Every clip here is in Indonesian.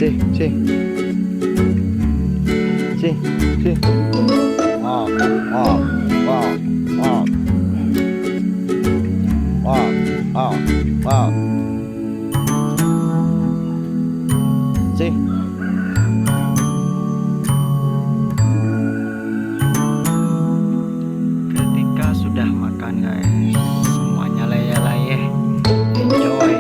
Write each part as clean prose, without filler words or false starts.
sih. Wow. Sih. Ketika sudah makan guys, semuanya leyeh-leyeh, enjoy.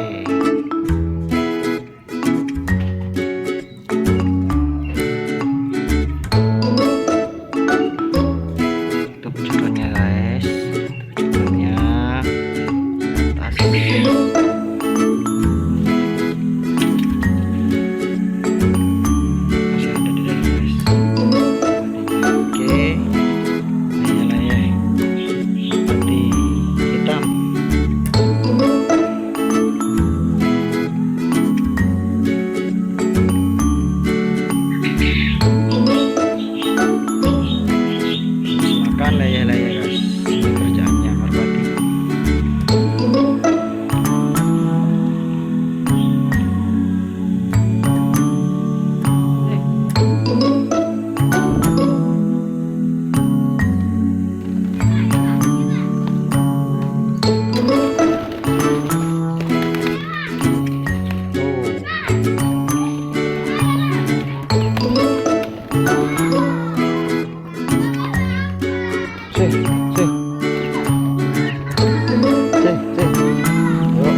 Tutup cukunya guys, cukunya atas. Masih ada di dalam guys. Oke, leyeh-leyeh seperti hitam. Makan leyeh-leyeh guys, ini kerjaannya Merpati. Sih.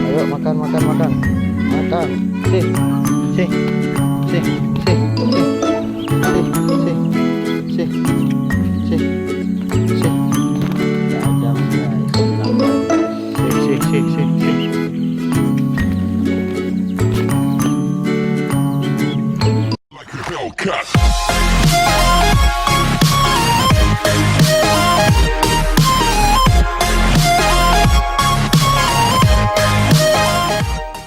Ayo makan. Sih. Jangan guys. Sih. Like a Hellcat.